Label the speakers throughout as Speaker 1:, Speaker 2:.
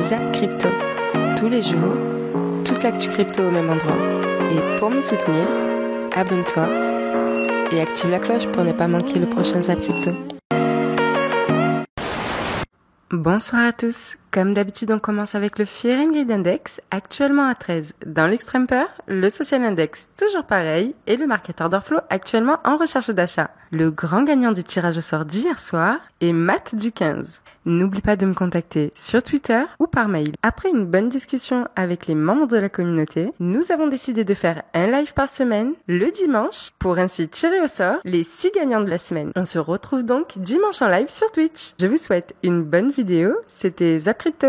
Speaker 1: Zap Crypto. Tous les jours, toute l'actu crypto au même endroit. Et pour me soutenir, abonne-toi et active la cloche pour ne pas manquer le prochain Zap Crypto. Bonsoir à tous. Comme d'habitude, on commence avec le Fear and Greed Index, actuellement à 13. Dans l'extrême peur, le Social Index, toujours pareil, et le Market Order Flow, actuellement en recherche d'achat. Le grand gagnant du tirage au sort d'hier soir est Matt du 15. N'oublie pas de me contacter sur Twitter ou par mail. Après une bonne discussion avec les membres de la communauté, nous avons décidé de faire un live par semaine, le dimanche, pour ainsi tirer au sort les 6 gagnants de la semaine. On se retrouve donc dimanche en live sur Twitch. Je vous souhaite une bonne vidéo. C'était Zap Crypto.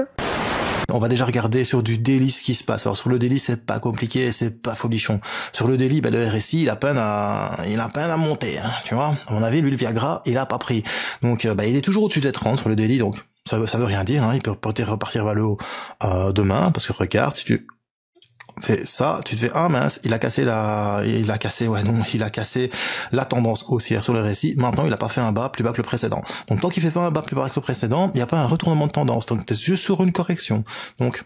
Speaker 2: On va déjà regarder sur du daily ce qui se passe. Alors sur le daily, c'est pas compliqué, c'est pas folichon. Sur le daily, le RSI, il a peine à monter, hein, tu vois. À mon avis, lui, le Viagra, il a pas pris. Donc, il est toujours au-dessus des 30 sur le daily, donc ça veut rien dire, hein. Il peut peut-être repartir vers le haut, demain, parce que regarde, si tu fais ça, tu te fais, mince, il a cassé la tendance haussière sur le RSI. Maintenant, il a pas fait un bas plus bas que le précédent. Donc, tant qu'il fait pas un bas plus bas que le précédent, il n'y a pas un retournement de tendance. Donc, t'es juste sur une correction. Donc,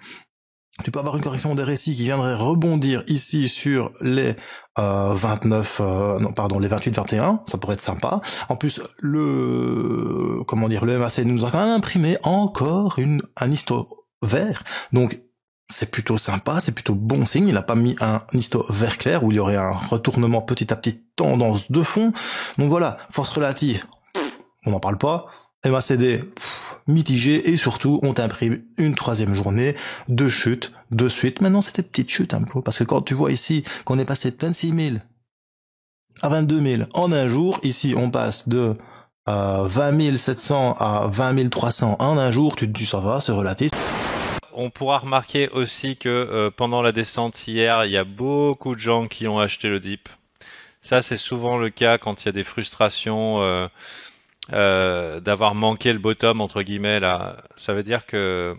Speaker 2: tu peux avoir une correction des RSI qui viendrait rebondir ici sur les les 28-21, ça pourrait être sympa. En plus, le MAC nous a quand même imprimé encore un histo vert. Donc, c'est plutôt sympa, c'est plutôt bon signe. Il n'a pas mis un histo vert clair où il y aurait un retournement petit à petit tendance de fond. Donc voilà, force relative, on n'en parle pas. MACD, mitigé, et surtout, on t'imprime une troisième journée de chute de suite. Maintenant, c'est des petites chutes un peu, parce que quand tu vois ici qu'on est passé de 26 000 à 22 000 en un jour, ici, on passe de 20 700 à 20 300 en un jour, tu te dis ça va, c'est relatif.
Speaker 3: On pourra remarquer aussi que pendant la descente hier, il y a beaucoup de gens qui ont acheté le dip. Ça, c'est souvent le cas quand il y a des frustrations d'avoir manqué le bottom, entre guillemets. Là, ça veut dire que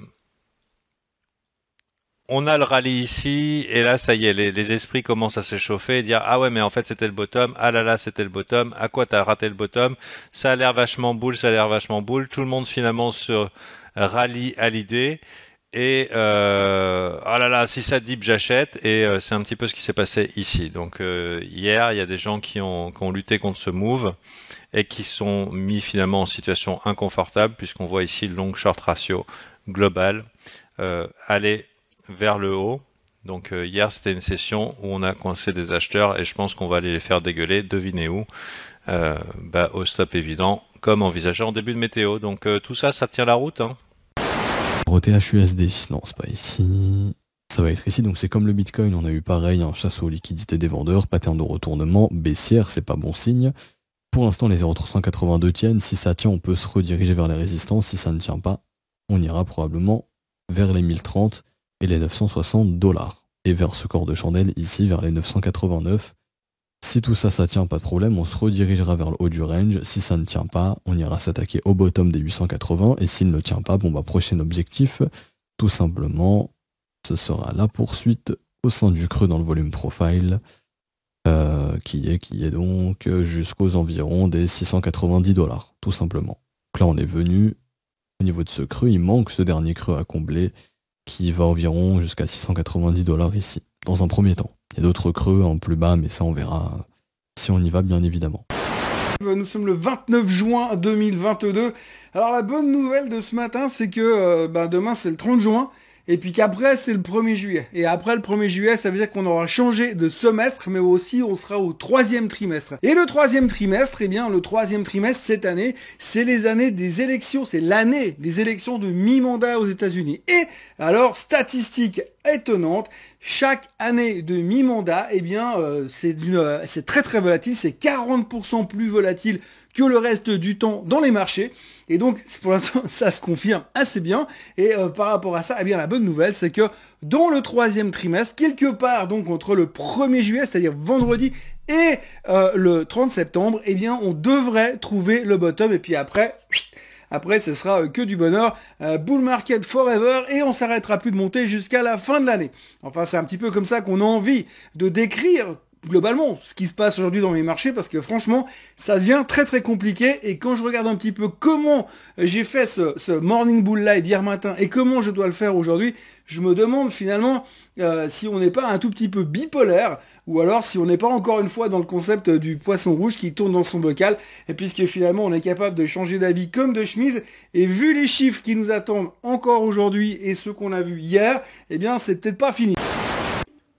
Speaker 3: on a le rallye ici, et là, ça y est, les esprits commencent à s'échauffer et dire « Ah ouais, mais en fait, c'était le bottom. Ah là là, c'était le bottom. À quoi t'as raté le bottom? Ça a l'air vachement bull, ça a l'air vachement bull. » Tout le monde, finalement, se rallie à l'idée. Et oh là là, si ça dip, j'achète. Et c'est un petit peu ce qui s'est passé ici. Donc hier, il y a des gens qui ont lutté contre ce move et qui sont mis finalement en situation inconfortable, puisqu'on voit ici le long short ratio global aller vers le haut. Donc hier, c'était une session où on a coincé des acheteurs, et je pense qu'on va aller les faire dégueuler. Devinez où? Au stop évident, comme envisagé en début de météo. Donc tout ça, ça tient la route, hein.
Speaker 4: THUSD, non, c'est pas ici. Ça va être ici, donc c'est comme le Bitcoin, on a eu pareil, un chasse aux liquidités des vendeurs, pattern de retournement, baissière, c'est pas bon signe. Pour l'instant, les 0,382 tiennent, si ça tient, on peut se rediriger vers les résistances, si ça ne tient pas, on ira probablement vers les 1030 et les 960 $, et vers ce corps de chandelle ici, vers les 989. Si tout ça, ça tient, pas de problème, on se redirigera vers le haut du range. Si ça ne tient pas, on ira s'attaquer au bottom des 880. Et s'il ne tient pas, prochain objectif, tout simplement, ce sera la poursuite au sein du creux dans le volume profile, qui est donc jusqu'aux environs des 690 $, tout simplement. Donc là, on est venu, au niveau de ce creux, il manque ce dernier creux à combler, qui va environ jusqu'à 690 $ ici, dans un premier temps. Il y a d'autres creux en plus bas, mais ça on verra si on y va, bien évidemment.
Speaker 5: Nous sommes le 29 juin 2022. Alors la bonne nouvelle de ce matin, c'est que demain c'est le 30 juin. Et puis qu'après, c'est le 1er juillet. Et après le 1er juillet, ça veut dire qu'on aura changé de semestre, mais aussi on sera au 3e trimestre. Et le 3e trimestre, le 3e trimestre cette année, c'est les années des élections, c'est l'année des élections de mi-mandat aux États-Unis. Et alors, statistique étonnante, chaque année de mi-mandat, c'est très très volatile, c'est 40% plus volatile que le reste du temps dans les marchés. Et donc, pour l'instant, ça se confirme assez bien. Et par rapport à ça, la bonne nouvelle, c'est que dans le 3e trimestre, quelque part donc entre le 1er juillet, c'est-à-dire vendredi, et le 30 septembre, on devrait trouver le bottom. Et puis après, ce sera que du bonheur. Bull market forever, et on s'arrêtera plus de monter jusqu'à la fin de l'année. Enfin, c'est un petit peu comme ça qu'on a envie de décrire globalement ce qui se passe aujourd'hui dans les marchés, parce que franchement, ça devient très très compliqué. Et quand je regarde un petit peu comment j'ai fait ce Morning Bull Live hier matin et comment je dois le faire aujourd'hui, je me demande finalement si on n'est pas un tout petit peu bipolaire, ou alors si on n'est pas encore une fois dans le concept du poisson rouge qui tourne dans son bocal, et puisque finalement on est capable de changer d'avis comme de chemise, et vu les chiffres qui nous attendent encore aujourd'hui et ceux qu'on a vus hier, eh bien c'est peut-être pas fini.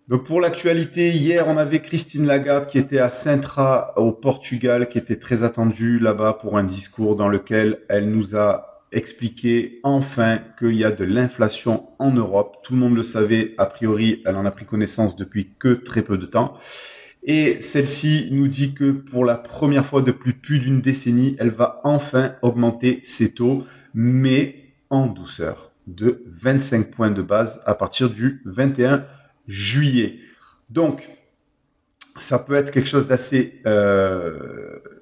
Speaker 6: Donc pour l'actualité, hier on avait Christine Lagarde qui était à Sintra au Portugal, qui était très attendue là-bas pour un discours dans lequel elle nous a expliqué enfin qu'il y a de l'inflation en Europe. Tout le monde le savait, a priori elle en a pris connaissance depuis que très peu de temps. Et celle-ci nous dit que pour la première fois depuis plus d'une décennie, elle va enfin augmenter ses taux, mais en douceur, de 25 points de base à partir du 21 juillet. Donc, ça peut être quelque chose d'assez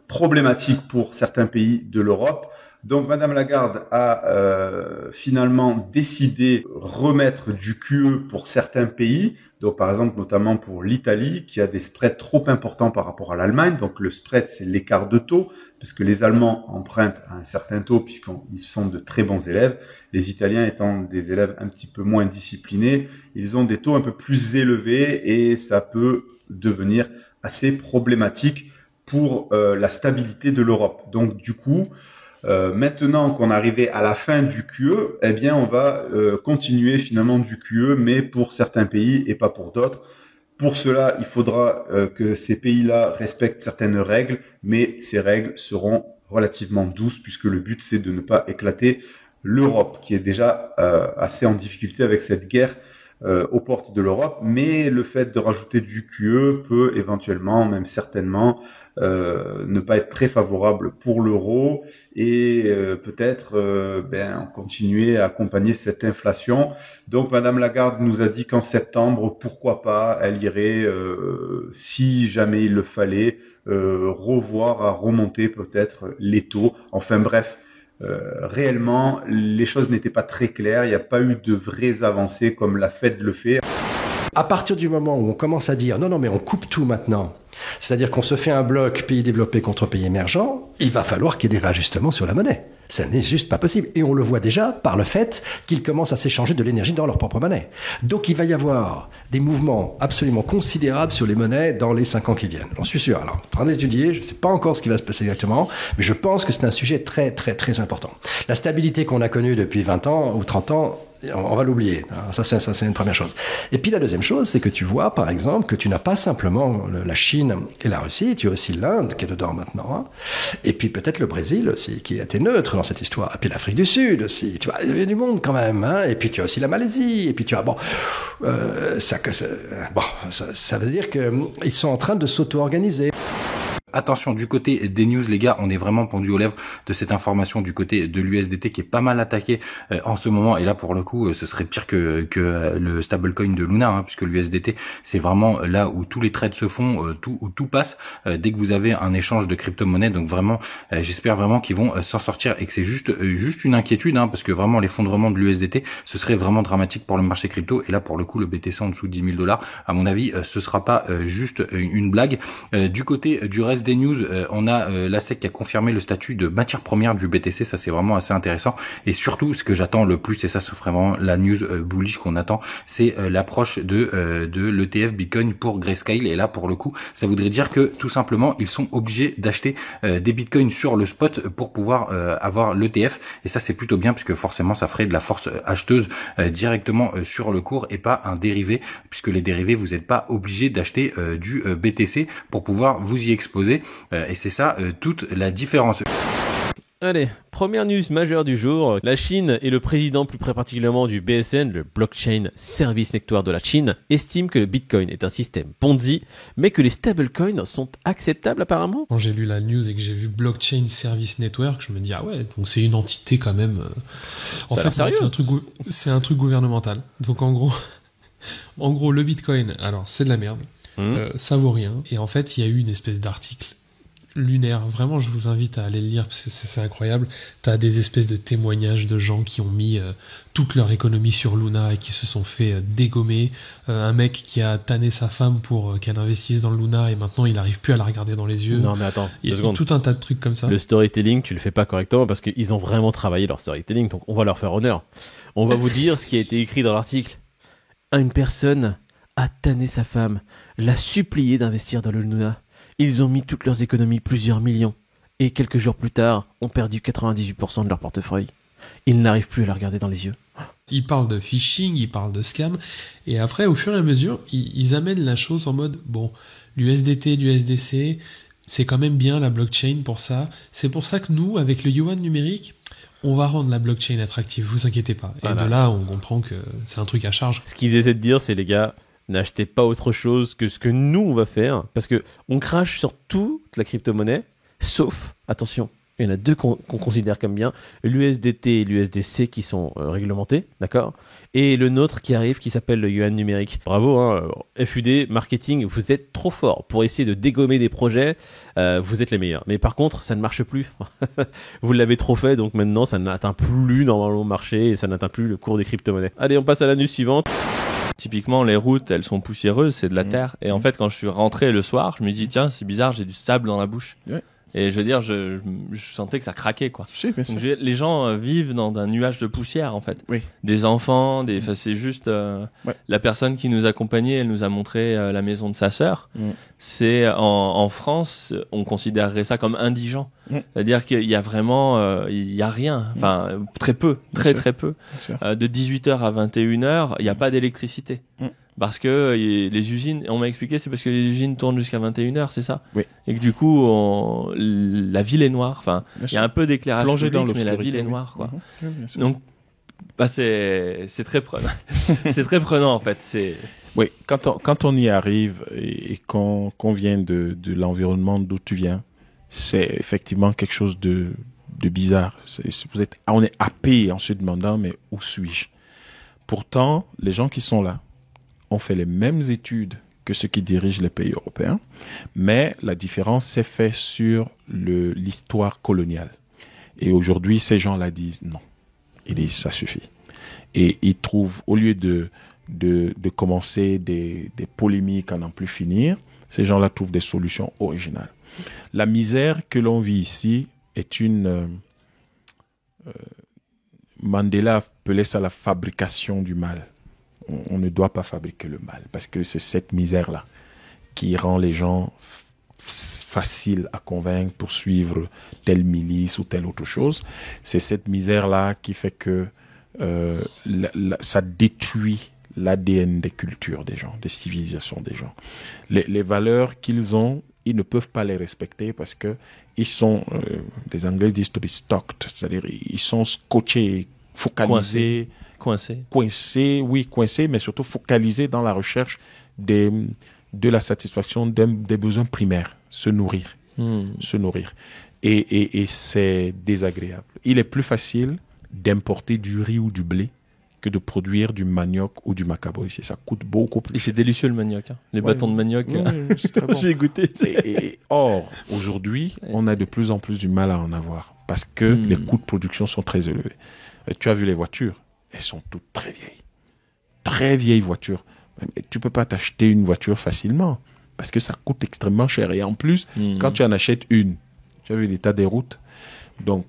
Speaker 6: problématique pour certains pays de l'Europe. Donc, Madame Lagarde a finalement décidé remettre du QE pour certains pays. Donc, par exemple, notamment pour l'Italie, qui a des spreads trop importants par rapport à l'Allemagne. Donc, le spread, c'est l'écart de taux, parce que les Allemands empruntent à un certain taux, puisqu'ils sont de très bons élèves. Les Italiens étant des élèves un petit peu moins disciplinés, ils ont des taux un peu plus élevés et ça peut devenir assez problématique pour la stabilité de l'Europe. Donc, du coup, maintenant qu'on est arrivé à la fin du QE, eh bien, on va continuer finalement du QE, mais pour certains pays et pas pour d'autres. Pour cela, il faudra que ces pays-là respectent certaines règles, mais ces règles seront relativement douces, puisque le but, c'est de ne pas éclater l'Europe, qui est déjà assez en difficulté avec cette guerre aux portes de l'Europe. Mais le fait de rajouter du QE peut éventuellement, même certainement, ne pas être très favorable pour l'euro et peut-être continuer à accompagner cette inflation. Donc Madame Lagarde nous a dit qu'en septembre, pourquoi pas, elle irait, si jamais il le fallait, revoir à remonter peut-être les taux. Enfin bref, réellement, les choses n'étaient pas très claires. Il n'y a pas eu de vraies avancées comme la Fed le fait.
Speaker 7: À partir du moment où on commence à dire non mais on coupe tout maintenant, c'est-à-dire qu'on se fait un bloc pays développé contre pays émergents, il va falloir qu'il y ait des réajustements sur la monnaie. Ça n'est juste pas possible. Et on le voit déjà par le fait qu'ils commencent à s'échanger de l'énergie dans leur propre monnaie. Donc il va y avoir des mouvements absolument considérables sur les monnaies dans les 5 ans qui viennent. J'en suis sûr. Alors, en train d'étudier, je ne sais pas encore ce qui va se passer exactement, mais je pense que c'est un sujet très, très, très important. La stabilité qu'on a connue depuis 20 ans ou 30 ans, on va l'oublier. Ça, c'est une première chose. Et puis la deuxième chose, c'est que tu vois, par exemple, que tu n'as pas simplement la Chine et la Russie, tu as aussi l'Inde qui est dedans maintenant, hein. Et puis peut-être le Brésil aussi, qui a été neutre dans cette histoire. Et puis l'Afrique du Sud aussi. Tu vois, il y a du monde quand même, hein. Et puis tu as aussi la Malaisie. Et puis tu as, ça veut dire qu'ils sont en train de s'auto-organiser.
Speaker 8: Attention, du côté des news, les gars, on est vraiment pendu aux lèvres de cette information du côté de l'USDT qui est pas mal attaqué en ce moment. Et là, pour le coup, ce serait pire que le stablecoin de Luna, hein, puisque l'USDT, c'est vraiment là où tous les trades se font, où tout passe dès que vous avez un échange de crypto-monnaie. Donc vraiment, j'espère vraiment qu'ils vont s'en sortir et que c'est juste une inquiétude, hein, parce que vraiment l'effondrement de l'USDT, ce serait vraiment dramatique pour le marché crypto. Et là, pour le coup, le BTC en dessous de 10 000 $, à mon avis, ce sera pas juste une blague. Du côté du reste des news, on a la SEC qui a confirmé le statut de matière première du BTC. Ça, c'est vraiment assez intéressant. Et surtout, ce que j'attends le plus, et ça, c'est vraiment la news bullish qu'on attend, c'est l'approche de l'ETF Bitcoin pour Grayscale. Et là, pour le coup, ça voudrait dire que tout simplement, ils sont obligés d'acheter des Bitcoins sur le spot pour pouvoir avoir l'ETF. Et ça, c'est plutôt bien, puisque forcément, ça ferait de la force acheteuse directement sur le cours et pas un dérivé, puisque les dérivés, vous n'êtes pas obligé d'acheter du BTC pour pouvoir vous y exposer. Et c'est ça toute la différence.
Speaker 9: Allez, première news majeure du jour. La Chine et le président plus particulièrement du BSN, le Blockchain Service Network de la Chine, estiment que le Bitcoin est un système Ponzi, mais que les stablecoins sont acceptables apparemment.
Speaker 10: Quand j'ai lu la news et que j'ai vu Blockchain Service Network, je me dis ah ouais, donc c'est une entité quand même. En fait, c'est un truc gouvernemental. Donc en gros, le Bitcoin, alors c'est de la merde. Ça vaut rien. Et en fait, il y a eu une espèce d'article lunaire. Vraiment, je vous invite à aller le lire parce que c'est incroyable. T'as des espèces de témoignages de gens qui ont mis toute leur économie sur Luna et qui se sont fait dégommer. Un mec qui a tanné sa femme pour qu'elle investisse dans Luna et maintenant il arrive plus à la regarder dans les yeux.
Speaker 9: Non mais attends,
Speaker 10: il y a tout un tas de trucs comme ça.
Speaker 9: Le storytelling, tu le fais pas correctement parce qu'ils ont vraiment travaillé leur storytelling, donc on va leur faire honneur. On va vous dire ce qui a été écrit dans l'article. Une personne a tanné sa femme, l'a supplié d'investir dans le Luna. Ils ont mis toutes leurs économies, plusieurs millions, et quelques jours plus tard, ont perdu 98% de leur portefeuille. Ils n'arrivent plus à la regarder dans les yeux.
Speaker 10: Ils parlent de phishing, ils parlent de scam, et après, au fur et à mesure, ils amènent la chose en mode, bon, l'USDT, l'USDC, c'est quand même bien la blockchain pour ça. C'est pour ça que nous, avec le yuan numérique, on va rendre la blockchain attractive, vous inquiétez pas. Et de là, on comprend que c'est un truc à charge.
Speaker 9: Ce qu'ils essaient de dire, c'est les gars, n'achetez pas autre chose que ce que nous on va faire, parce que on crache sur toute la crypto-monnaie, sauf, attention, il y en a deux qu'on considère comme bien, l'USDT et l'USDC qui sont réglementés, d'accord, et le nôtre qui arrive qui s'appelle le yuan numérique. Bravo, hein, FUD, marketing, vous êtes trop fort pour essayer de dégommer des projets, vous êtes les meilleurs. Mais par contre, ça ne marche plus. Vous l'avez trop fait, donc maintenant ça n'atteint plus normalement le marché et ça n'atteint plus le cours des crypto-monnaies. Allez, on passe à la news suivante.
Speaker 11: Typiquement, les routes, elles sont poussiéreuses, c'est de la terre. Et en fait, quand je suis rentré le soir, je me dis, tiens, c'est bizarre, j'ai du sable dans la bouche. Ouais. Et je veux dire, je sentais que ça craquait, quoi. Donc, les gens vivent dans un nuage de poussière, en fait. Oui. Des enfants, enfin, c'est juste la personne qui nous accompagnait, elle nous a montré la maison de sa sœur. C'est en France, on considérerait ça comme indigent. C'est-à-dire qu'il y a vraiment, il y a rien. Enfin, très peu, très peu. De 18h à 21h, il n'y a pas d'électricité. Parce que les usines, on m'a expliqué, c'est parce que les usines tournent jusqu'à 21h, c'est ça? Oui. Et que du coup, la ville est noire. Enfin, il y a un peu d'éclairage public, mais la ville est noire, quoi. Donc, bah, c'est très prenant. C'est très prenant, en fait.
Speaker 12: Oui, quand on y arrive et qu'on vient de l'environnement d'où tu viens, c'est effectivement quelque chose de bizarre. On est happé en se demandant, mais où suis-je? Pourtant, les gens qui sont là ont fait les mêmes études que ceux qui dirigent les pays européens, mais la différence s'est faite sur l'histoire coloniale. Et aujourd'hui, ces gens-là disent non. Ils disent ça suffit. Et ils trouvent, au lieu de commencer des polémiques à n'en plus finir, ces gens-là trouvent des solutions originales. La misère que l'on vit ici est Mandela appelait ça la fabrication du mal. On ne doit pas fabriquer le mal, parce que c'est cette misère-là qui rend les gens faciles à convaincre pour suivre telle milice ou telle autre chose. C'est cette misère-là qui fait que ça détruit l'ADN des cultures des gens, des civilisations des gens. Les valeurs qu'ils ont, ils ne peuvent pas les respecter parce que ils sont, les Anglais disent to be stocked, c'est-à-dire ils sont scotchés, focalisés, coincés, mais surtout focalisés dans la recherche de la satisfaction des besoins primaires, se nourrir. Et c'est désagréable. Il est plus facile d'importer du riz ou du blé que de produire du manioc ou du macabo ici. Ça coûte beaucoup plus.
Speaker 11: Et c'est délicieux le manioc, hein. Les bâtons de manioc.
Speaker 12: C'est très bon.
Speaker 11: J'ai goûté.
Speaker 12: Or, aujourd'hui, on a de plus en plus du mal à en avoir parce que les coûts de production sont très élevés. Tu as vu les voitures, elles sont toutes très vieilles. Très vieilles voitures. Tu peux pas t'acheter une voiture facilement parce que ça coûte extrêmement cher. Et en plus, quand tu en achètes une, tu as vu l'état des routes. Donc,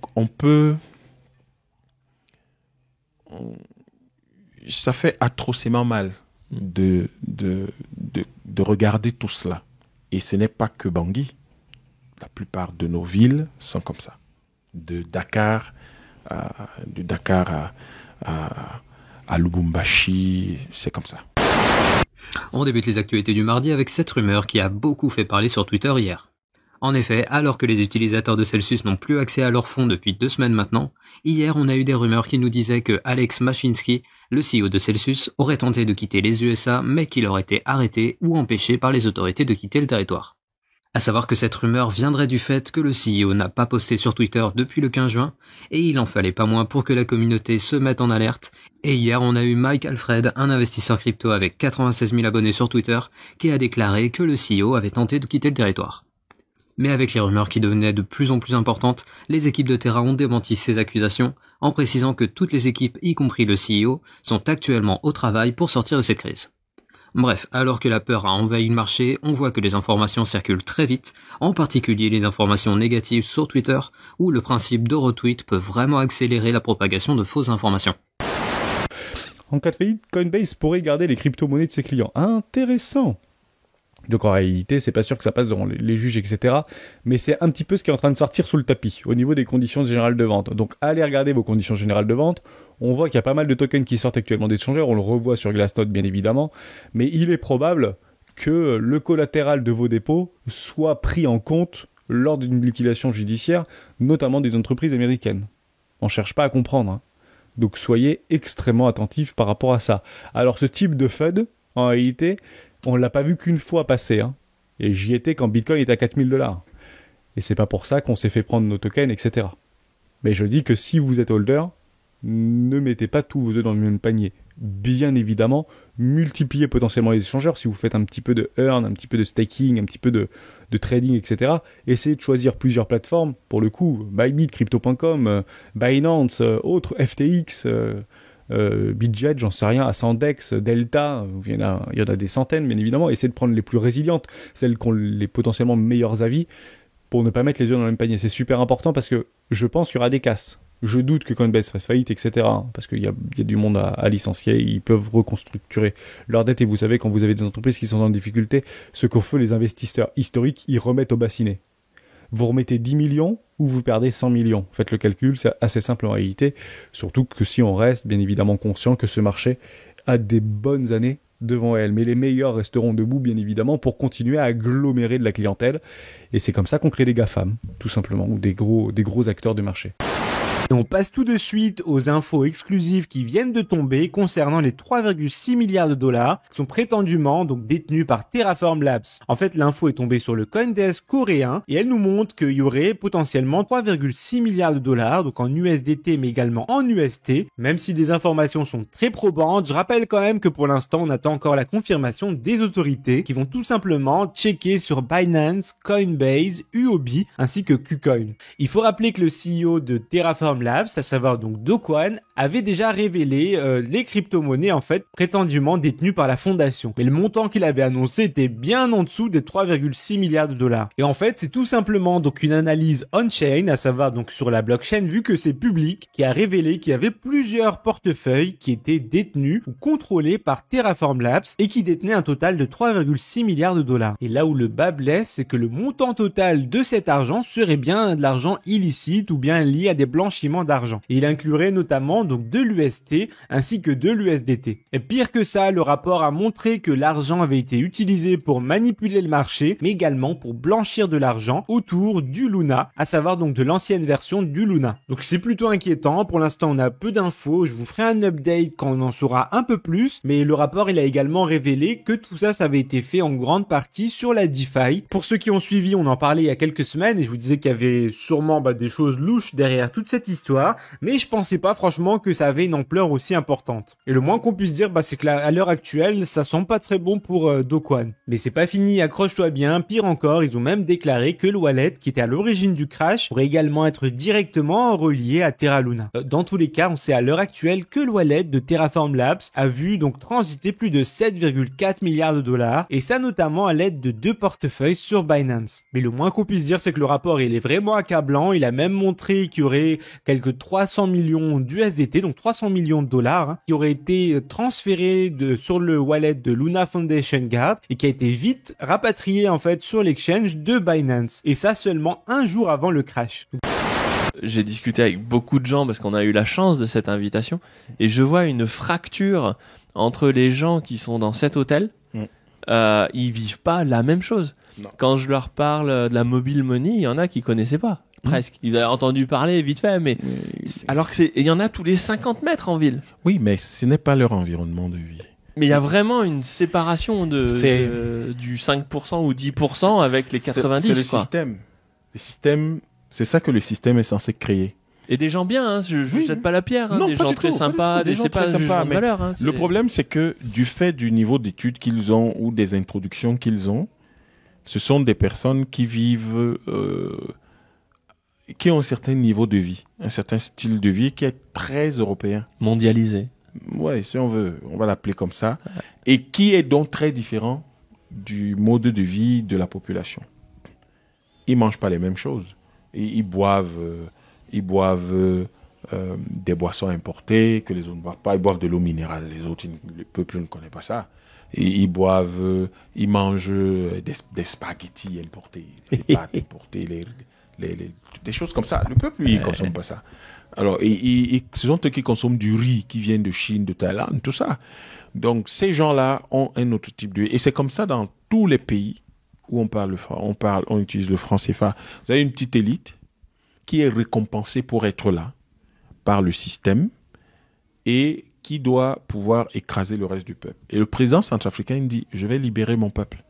Speaker 12: ça fait atrocement mal de regarder tout cela. Et ce n'est pas que Bangui. La plupart de nos villes sont comme ça. De Dakar à Lubumbashi, c'est comme ça.
Speaker 13: On débute les actualités du mardi avec cette rumeur qui a beaucoup fait parler sur Twitter hier. En effet, alors que les utilisateurs de Celsius n'ont plus accès à leurs fonds depuis 2 semaines maintenant, hier on a eu des rumeurs qui nous disaient que Alex Mashinsky, le CEO de Celsius, aurait tenté de quitter les USA mais qu'il aurait été arrêté ou empêché par les autorités de quitter le territoire. À savoir que cette rumeur viendrait du fait que le CEO n'a pas posté sur Twitter depuis le 15 juin, et il en fallait pas moins pour que la communauté se mette en alerte, et hier on a eu Mike Alfred, un investisseur crypto avec 96 000 abonnés sur Twitter, qui a déclaré que le CEO avait tenté de quitter le territoire. Mais avec les rumeurs qui devenaient de plus en plus importantes, les équipes de Terra ont démenti ces accusations en précisant que toutes les équipes, y compris le CEO, sont actuellement au travail pour sortir de cette crise. Bref, alors que la peur a envahi le marché, on voit que les informations circulent très vite, en particulier les informations négatives sur Twitter, où le principe de retweet peut vraiment accélérer la propagation de fausses informations.
Speaker 14: En cas de faillite, Coinbase pourrait garder les crypto-monnaies de ses clients. Intéressant. Donc en réalité, c'est pas sûr que ça passe devant les juges, etc. Mais c'est un petit peu ce qui est en train de sortir sous le tapis, au niveau des conditions générales de vente. Donc allez regarder vos conditions générales de vente. On voit qu'il y a pas mal de tokens qui sortent actuellement des échangeurs, on le revoit sur Glassnode bien évidemment. Mais il est probable que le collatéral de vos dépôts soit pris en compte lors d'une liquidation judiciaire, notamment des entreprises américaines. On cherche pas à comprendre, hein. Donc soyez extrêmement attentifs par rapport à ça. Alors ce type de FUD, en réalité, on l'a pas vu qu'une fois passer, hein. Et j'y étais quand Bitcoin était à $4000. Et c'est pas pour ça qu'on s'est fait prendre nos tokens, etc. Mais je dis que si vous êtes holder, ne mettez pas tous vos œufs dans le même panier. Bien évidemment, multipliez potentiellement les échangeurs si vous faites un petit peu de earn, un petit peu de staking, un petit peu de trading, etc. Essayez de choisir plusieurs plateformes. Pour le coup, Bybit, Crypto.com, Binance, autres, FTX, Bitget, j'en sais rien, Ascendex, Delta, il y en a des centaines, bien évidemment. Essayez de prendre les plus résilientes, celles qui ont les potentiellement meilleurs avis, pour ne pas mettre les œufs dans le même panier. C'est super important parce que je pense qu'il y aura des casses. Je doute que Coinbase fasse faillite, etc. Parce qu'il y a du monde à licencier, ils peuvent reconstructurer leur dette. Et vous savez, quand vous avez des entreprises qui sont en difficulté, ce qu'ont fait les investisseurs historiques, ils remettent au bassinet. Vous remettez 10 millions ou vous perdez 100 millions. Faites le calcul, c'est assez simple en réalité. Surtout que si on reste bien évidemment conscient que ce marché a des bonnes années devant elle. Mais les meilleurs resteront debout, bien évidemment, pour continuer à agglomérer de la clientèle. Et c'est comme ça qu'on crée des GAFAM, tout simplement, ou des gros acteurs de marché.
Speaker 15: Et on passe tout de suite aux infos exclusives qui viennent de tomber concernant les 3,6 milliards de dollars qui sont prétendument donc détenus par Terraform Labs. En fait, l'info est tombée sur le CoinDesk coréen et elle nous montre qu'il y aurait potentiellement 3,6 milliards de dollars, donc en USDT mais également en UST. Même si les informations sont très probantes, je rappelle quand même que pour l'instant, on attend encore la confirmation des autorités qui vont tout simplement checker sur Binance, Coinbase, Huobi ainsi que KuCoin. Il faut rappeler que le CEO de Terraform Labs, à savoir donc Do Kwon, avait déjà révélé les crypto-monnaies en fait prétendument détenues par la fondation. Mais le montant qu'il avait annoncé était bien en dessous des 3,6 milliards de dollars. Et en fait, c'est tout simplement donc une analyse on-chain, à savoir donc sur la blockchain, vu que c'est public, qui a révélé qu'il y avait plusieurs portefeuilles qui étaient détenus ou contrôlés par Terraform Labs et qui détenaient un total de 3,6 milliards de dollars. Et là où le bas blesse, c'est que le montant total de cet argent serait bien de l'argent illicite ou bien lié à des blanchiments d'argent. Et il inclurait notamment donc de l'UST ainsi que de l'USDT. Et pire que ça, le rapport a montré que l'argent avait été utilisé pour manipuler le marché, mais également pour blanchir de l'argent autour du Luna, à savoir donc de l'ancienne version du Luna. Donc c'est plutôt inquiétant. Pour l'instant, on a peu d'infos. Je vous ferai un update quand on en saura un peu plus, mais le rapport, il a également révélé que tout ça, ça avait été fait en grande partie sur la DeFi. Pour ceux qui ont suivi, on en parlait il y a quelques semaines et je vous disais qu'il y avait sûrement des choses louches derrière toute cette histoire, mais je pensais pas franchement que ça avait une ampleur aussi importante. Et le moins qu'on puisse dire, c'est que à l'heure actuelle, ça sent pas très bon pour Do Kwon. Mais c'est pas fini, accroche-toi bien. Pire encore, ils ont même déclaré que le wallet qui était à l'origine du crash pourrait également être directement relié à Terra Luna. Dans tous les cas, on sait à l'heure actuelle que le wallet de Terraform Labs a vu donc transiter plus de 7,4 milliards de dollars, et ça notamment à l'aide de 2 portefeuilles sur Binance. Mais le moins qu'on puisse dire, c'est que le rapport, il est vraiment accablant. Il a même montré qu'il y aurait quelques 300 millions d'USDT, donc 300 millions de dollars, qui auraient été transférés sur le wallet de Luna Foundation Guard et qui a été vite rapatrié en fait sur l'exchange de Binance. Et ça seulement un jour avant le crash.
Speaker 11: J'ai discuté avec beaucoup de gens parce qu'on a eu la chance de cette invitation et je vois une fracture entre les gens qui sont dans cet hôtel. Ils vivent pas la même chose. Non. Quand je leur parle de la mobile money, il y en a qui connaissaient pas. Presque. Il a entendu parler vite fait, mais alors que il y en a tous les 50 mètres en ville.
Speaker 12: Oui, mais ce n'est pas leur environnement de vie.
Speaker 11: Mais il y a vraiment une séparation du 5% ou 10% avec les 90.
Speaker 12: C'est le système. Le système, c'est ça que le système est censé créer.
Speaker 11: Et des gens bien, je jette pas la pierre, non, des gens très sympas,
Speaker 12: des gens très sympas, mais valeur, le problème c'est que du fait du niveau d'études qu'ils ont ou des introductions qu'ils ont, Ce sont des personnes qui vivent, qui ont un certain niveau de vie, un certain style de vie qui est très européen.
Speaker 9: Mondialisé.
Speaker 12: Ouais, si on veut, on va l'appeler comme ça. Et qui est donc très différent du mode de vie de la population. Ils mangent pas les mêmes choses. Ils boivent des boissons importées que les autres ne boivent pas. Ils boivent de l'eau minérale. Les autres, le peuple ne connaît pas ça. Et ils mangent des spaghettis importés, des pâtes importées, des choses comme ça. Le peuple, il ne consomme pas ça. Alors, ce sont eux qui consomment du riz qui vient de Chine, de Thaïlande, tout ça. Donc, ces gens-là ont un autre type de vie. Et c'est comme ça dans tous les pays où on utilise le franc CFA. Vous avez une petite élite qui est récompensée pour être là par le système et qui doit pouvoir écraser le reste du peuple. Et le président centrafricain dit, je vais libérer mon peuple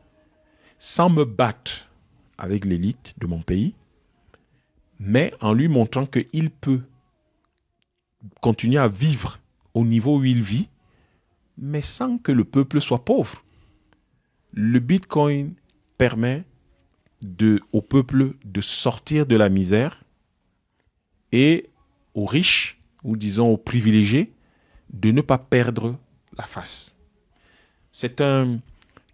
Speaker 12: sans me battre avec l'élite de mon pays, mais en lui montrant qu'il peut continuer à vivre au niveau où il vit, mais sans que le peuple soit pauvre. Le Bitcoin permet au peuple de sortir de la misère et aux riches, ou disons aux privilégiés, de ne pas perdre la face.
Speaker 9: Et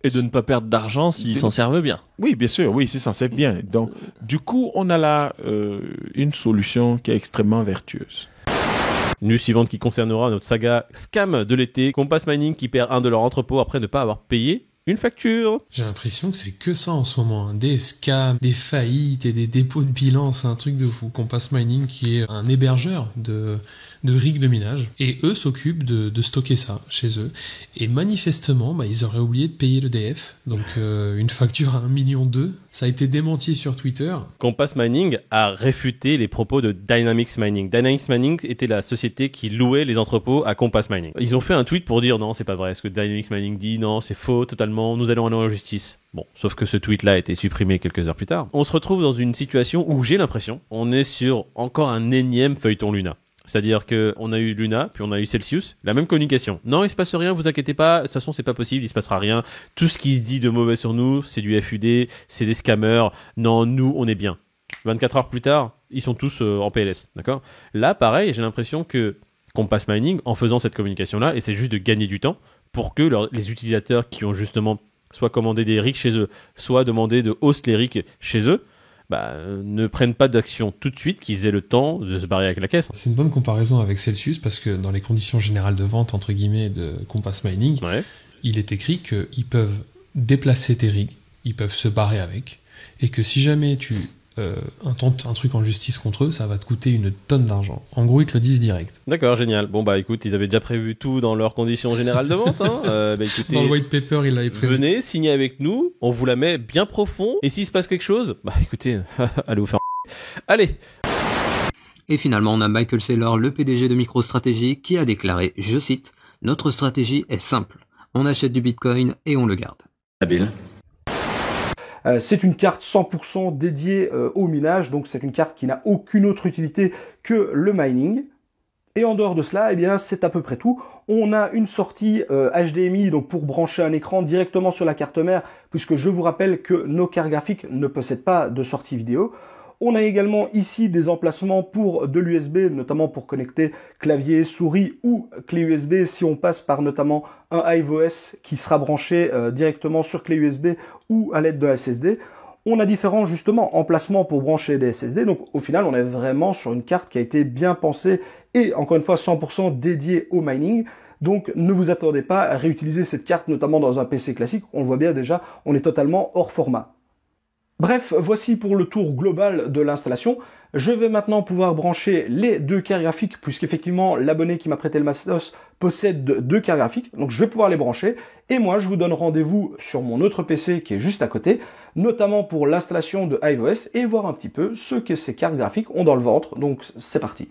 Speaker 9: de ne pas perdre d'argent s'ils s'en servent bien.
Speaker 12: Oui, bien sûr, oui, s'ils s'en servent bien. Donc, du coup, on a là une solution qui est extrêmement vertueuse.
Speaker 9: News suivante qui concernera notre saga scam de l'été. Compass Mining qui perd un de leurs entrepôts après ne pas avoir payé une facture.
Speaker 10: J'ai l'impression que c'est que ça en ce moment, hein. Des scams, des faillites et des dépôts de bilan, c'est un truc de fou. Compass Mining qui est un hébergeur de rigs de minage et eux s'occupent de stocker ça chez eux. Et manifestement, ils auraient oublié de payer l'EDF, donc une facture à 1,2 million. Ça a été démenti sur Twitter.
Speaker 9: Compass Mining a réfuté les propos de Dynamics Mining. Dynamics Mining était la société qui louait les entrepôts à Compass Mining. Ils ont fait un tweet pour dire non, c'est pas vrai. Ce que Dynamics Mining dit, non, c'est faux totalement. Nous allons aller en justice. Bon, sauf que ce tweet-là a été supprimé quelques heures plus tard. On se retrouve dans une situation où j'ai l'impression, on est sur encore un énième feuilleton Luna. C'est-à-dire que on a eu Luna, puis on a eu Celsius, la même communication. Non, il se passe rien, vous inquiétez pas, de toute façon c'est pas possible, il se passera rien. Tout ce qui se dit de mauvais sur nous, c'est du FUD, c'est des scammers. Non, nous, on est bien. 24 heures plus tard, ils sont tous en PLS, d'accord ? Là, pareil, j'ai l'impression que Compass Mining, en faisant cette communication-là, essaie juste de gagner du temps pour que les utilisateurs qui ont justement soit commandé des rigs chez eux, soit demandé de host les rigs chez eux, ne prennent pas d'action tout de suite, qu'ils aient le temps de se barrer avec la caisse.
Speaker 10: C'est une bonne comparaison avec Celsius parce que dans les conditions générales de vente, entre guillemets, de Compass Mining, il est écrit qu'ils peuvent déplacer tes rigs, ils peuvent se barrer avec, et que si jamais tu intentes un truc en justice contre eux, ça va te coûter une tonne d'argent. En gros, ils te le disent direct.
Speaker 9: D'accord, génial. Bon, écoute, ils avaient déjà prévu tout dans leurs conditions générales de vente. Écoutez,
Speaker 10: dans le white paper, ils l'avaient prévu.
Speaker 9: Venez, signez avec nous, on vous la met bien profond, et s'il se passe quelque chose, écoutez, allez vous faire Allez.
Speaker 13: Et finalement, on a Michael Saylor, le PDG de MicroStrategy, qui a déclaré, je cite, « Notre stratégie est simple. On achète du Bitcoin et on le garde. »
Speaker 16: Habile.
Speaker 17: C'est une carte 100% dédiée au minage, donc c'est une carte qui n'a aucune autre utilité que le mining. Et en dehors de cela, c'est à peu près tout. On a une sortie HDMI donc pour brancher un écran directement sur la carte mère, puisque je vous rappelle que nos cartes graphiques ne possèdent pas de sortie vidéo. On a également ici des emplacements pour de l'USB, notamment pour connecter clavier, souris ou clé USB si on passe par notamment un HiveOS qui sera branché directement sur clé USB ou à l'aide d'un SSD. On a différents justement emplacements pour brancher des SSD, donc au final on est vraiment sur une carte qui a été bien pensée et encore une fois 100% dédiée au mining. Donc ne vous attendez pas à réutiliser cette carte notamment dans un PC classique, on le voit bien déjà, on est totalement hors format. Bref, voici pour le tour global de l'installation. Je vais maintenant pouvoir brancher les deux cartes graphiques, puisqu'effectivement l'abonné qui m'a prêté le matos possède deux cartes graphiques, donc je vais pouvoir les brancher. Et moi, je vous donne rendez-vous sur mon autre PC qui est juste à côté, notamment pour l'installation de HiveOS et voir un petit peu ce que ces cartes graphiques ont dans le ventre. Donc c'est parti.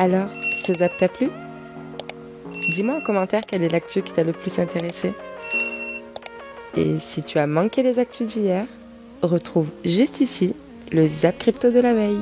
Speaker 1: Alors, ce zap t'a plu? Dis-moi en commentaire quelle est l'actu qui t'a le plus intéressé. Et si tu as manqué les actus d'hier, retrouve juste ici le Zap Crypto de la veille.